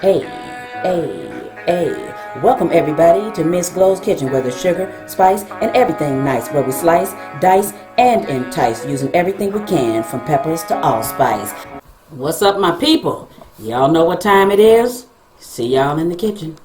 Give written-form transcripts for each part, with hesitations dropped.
Hey, hey. Welcome everybody to Miss Glow's Kitchen, where there's sugar, spice, and everything nice, where we slice, dice, and entice using everything we can, from peppers to allspice. What's up, my people? Y'all know what time it is? See y'all in the kitchen.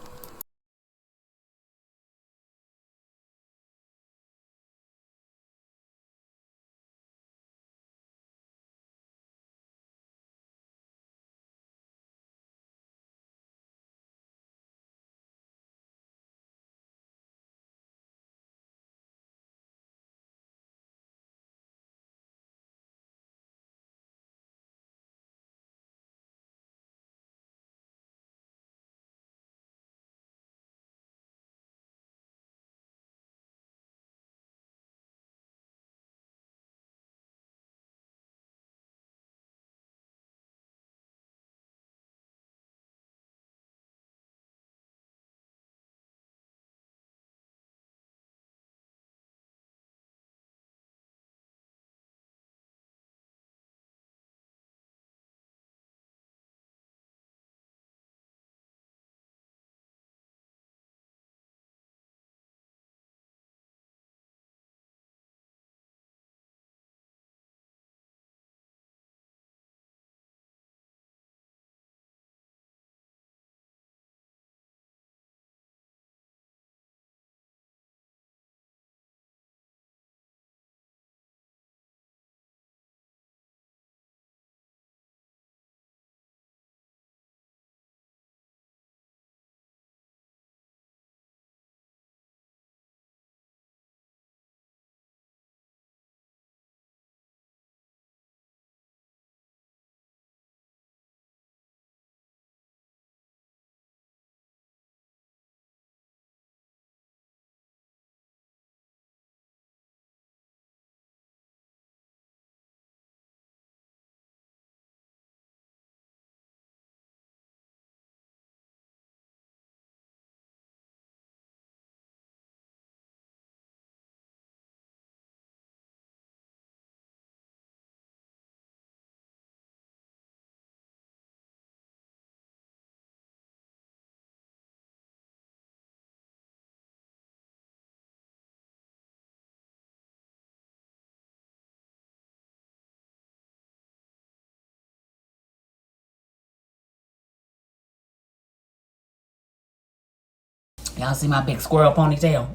Y'all see my big squirrel ponytail?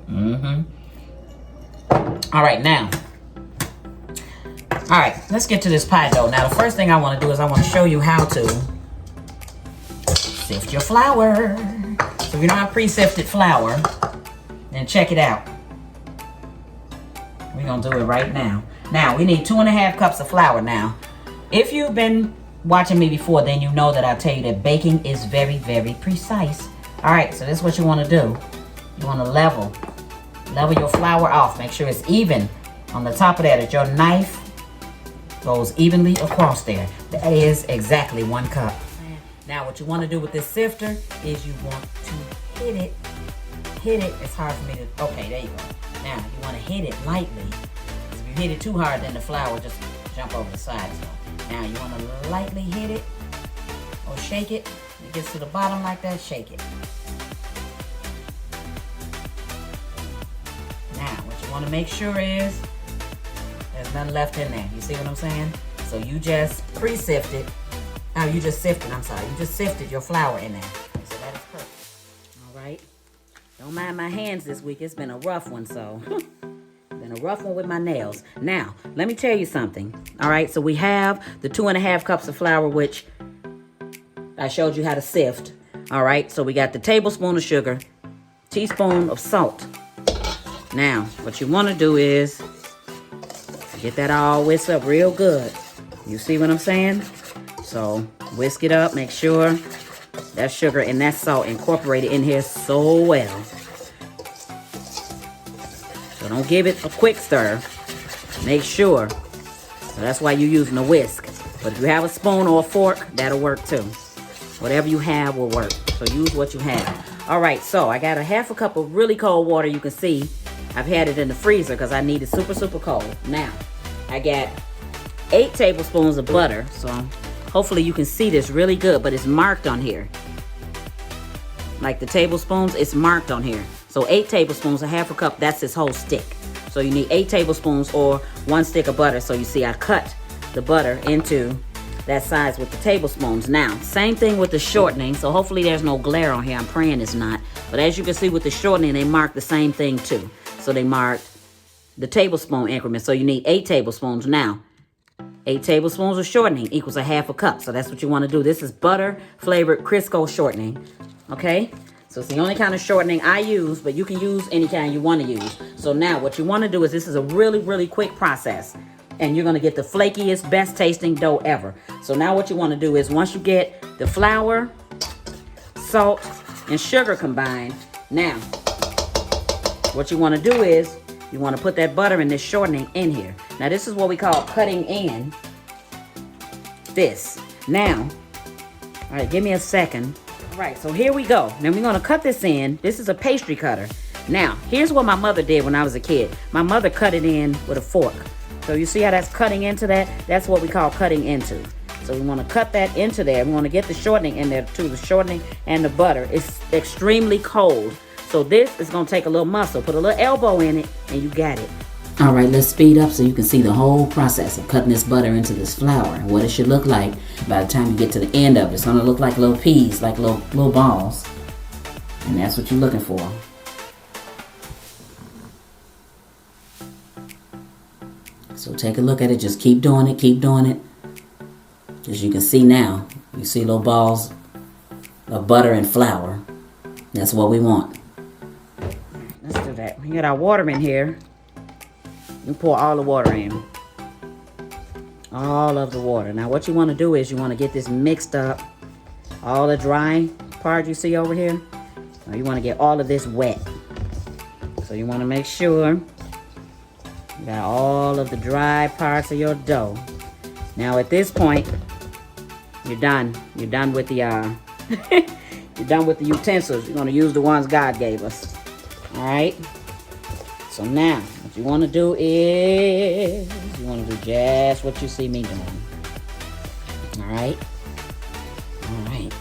All right, now. All right, let's get to this pie dough. Now, the first thing I want to do is I want to show you how to sift your flour. So if you don't have pre-sifted flour, then check it out. We're going to do it right now. Now, we need 2.5 cups of flour now. If you've been watching me before, then you know that I tell you that baking is very, very precise. All right, so this is what you want to do. You want to level your flour off. Make sure it's even on the top of that your knife goes evenly across there. That is exactly 1 cup. Now, what you want to do with this sifter is you want to hit it. It's hard for me to, okay, there you go. Now, you want to hit it lightly. Because if you hit it too hard, then the flour will just jump over the side. So now you want to lightly hit it or shake it. It gets to the bottom like that, shake it. Now, what you want to make sure is there's nothing left in there. You see what I'm saying? So you just pre-sifted. Oh, you just sifted, I'm sorry. You just sifted your flour in there. So that is perfect. All right. Don't mind my hands this week. It's been a rough one, so. Been a rough one with my nails. Now, let me tell you something. All right, so we have the 2.5 cups of flour, which I showed you how to sift. All right, so we got the tablespoon of sugar, teaspoon of salt. Now, what you want to do is get that all whisked up real good. You see what I'm saying? So, whisk it up. Make sure that sugar and that salt incorporated in here so well. So don't give it a quick stir. Make sure. So that's why you're using a whisk. But if you have a spoon or a fork, that'll work too. Whatever you have will work. So use what you have. All right, so I got a 1/2 cup of really cold water. You can see I've had it in the freezer because I need it super, super cold. Now, I got 8 tablespoons of butter. So hopefully you can see this really good, but it's marked on here. like the tablespoons, it's marked on here. So 8 tablespoons, a half a cup, that's this whole stick. So you need 8 tablespoons or 1 stick of butter. So you see I cut the butter into that size with the tablespoons. Now, same thing with the shortening. So hopefully there's no glare on here. I'm praying it's not. But as you can see with the shortening, they mark the same thing too. So they marked the tablespoon increment. So you need 8 tablespoons. Now, 8 tablespoons of shortening equals a half a cup. So that's what you want to do. This is butter flavored Crisco shortening. Okay? So it's the only kind of shortening I use, but you can use any kind you want to use. So now what you want to do is, this is a really, really quick process. And you're going to get the flakiest, best tasting dough ever. So now what you want to do is, once you get the flour, salt, and sugar combined, now what you want to do is, you want to put that butter and this shortening in here. Now this is what we call cutting in this. Now, all right, give me a second. All right, so here we go. Now we're going to cut this in. This is a pastry cutter. Now, here's what my mother did when I was a kid. My mother cut it in with a fork. So you see how that's cutting into that? That's what we call cutting into. So we want to cut that into there. We want to get the shortening in there too. The shortening and the butter. It's extremely cold. So this is going to take a little muscle. Put a little elbow in it and you got it. All right, let's speed up so you can see the whole process of cutting this butter into this flour and what it should look like by the time you get to the end of it. It's going to look like little peas, like little balls. And that's what you're looking for. So take a look at it. Just keep doing it. Keep doing it. As you can see now, you see little balls of butter and flour. That's what we want. Let's do that. We got our water in here. You pour all the water in. All of the water. Now what you want to do is, you want to get this mixed up. All the dry part you see over here. Now you want to get all of this wet. So you want to make sure you got all of the dry parts of your dough. Now at this point, you're done. You're done with the you're done with the utensils. You're going to use the ones God gave us. All right. So now what you want to do is, you want to do just what you see me doing. All right. All right.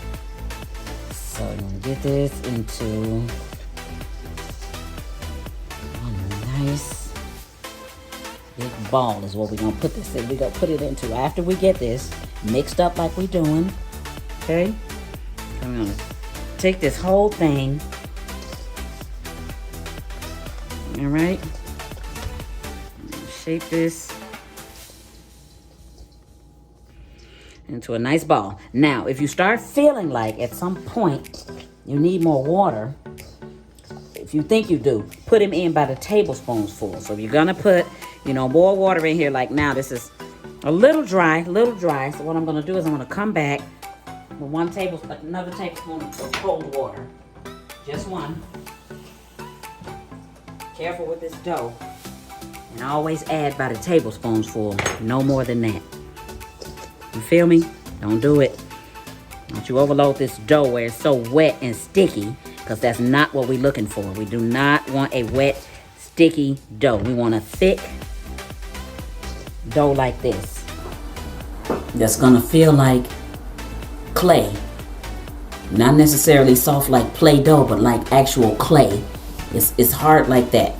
So you want to get this into a nice big ball is what we're going to put this in. We're going to put it into, after we get this mixed up like we're doing. Okay. I'm going to take this whole thing. All right. Shape this into a nice ball. Now, if you start feeling like at some point you need more water, if you think you do, put them in by the tablespoons full. So if you're gonna put, more water in here, like now, this is a little dry. So what I'm gonna do is, I'm gonna come back with another tablespoon of cold water. Just one. Careful with this dough. And always add by the tablespoons full. No more than that. You feel me? Don't do it. Don't you overload this dough where it's so wet and sticky, because that's not what we're looking for. We do not want a wet, sticky dough. We want a thick dough like this. That's gonna feel like clay. Not necessarily soft like Play-Doh, but like actual clay. It's hard like that.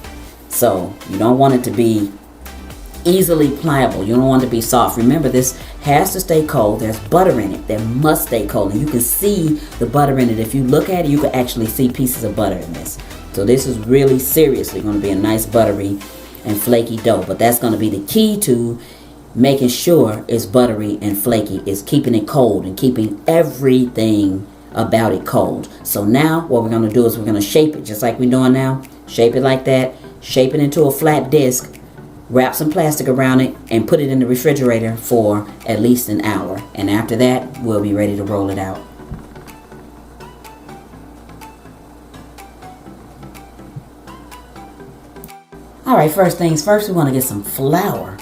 So you don't want it to be easily pliable. You don't want it to be soft. Remember, this has to stay cold. There's butter in it that must stay cold. And you can see the butter in it. If you look at it, you can actually see pieces of butter in this. So this is really seriously going to be a nice buttery and flaky dough. But that's going to be the key to making sure it's buttery and flaky, is keeping it cold and keeping everything about it cold. So now what we're going to do is, we're going to shape it just like we're doing now. Shape it like that. Shape it into a flat disc. Wrap some plastic around it and put it in the refrigerator for at least an hour. And after that, we'll be ready to roll it out. All right, first things first, we want to get some flour.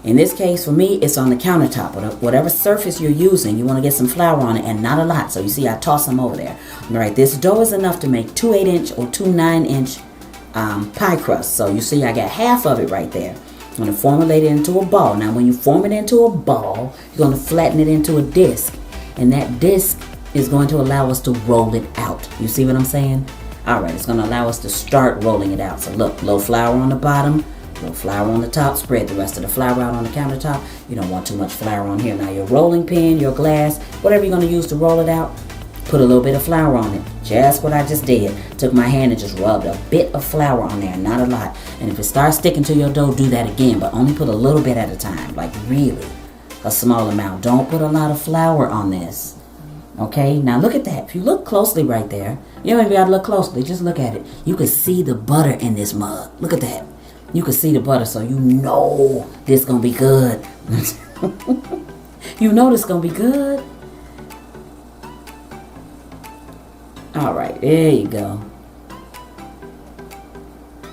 In this case, for me, it's on the countertop. Whatever surface you're using, you want to get some flour on it, and not a lot. So you see, I toss them over there. All right, this dough is enough to make 2 8-inch or 2 9-inch pie crust. So you see, I got half of it right there. I'm going to formulate it into a ball. Now, when you form it into a ball, you're going to flatten it into a disc. And that disc is going to allow us to roll it out. You see what I'm saying? All right, it's going to allow us to start rolling it out. So look, little flour on the bottom, little flour on the top, spread the rest of the flour out on the countertop. You don't want too much flour on here. Now your rolling pin, your glass, whatever you're going to use to roll it out, put a little bit of flour on it. Just what I just did. Took my hand and just rubbed a bit of flour on there, not a lot. And if it starts sticking to your dough, do that again, but only put a little bit at a time, like really a small amount. Don't put a lot of flour on this. Okay, now look at that. If you look closely right there, you don't even gotta look closely, just look at it. You can see the butter in this mug. Look at that. You can see the butter, so you know this gonna be good. You know this gonna be good. All right, there you go.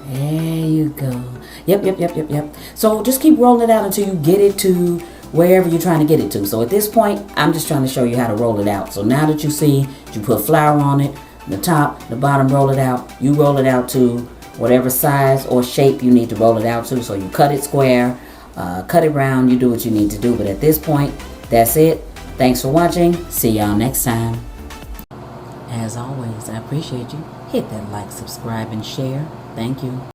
There you go. Yep. So just keep rolling it out until you get it to wherever you're trying to get it to. So at this point, I'm just trying to show you how to roll it out. So now that you see, you put flour on it, the top, the bottom, roll it out. You roll it out to whatever size or shape you need to roll it out to. So you cut it square, cut it round, you do what you need to do. But at this point, that's it. Thanks for watching. See y'all next time. As always, I appreciate you. Hit that like, subscribe, and share. Thank you.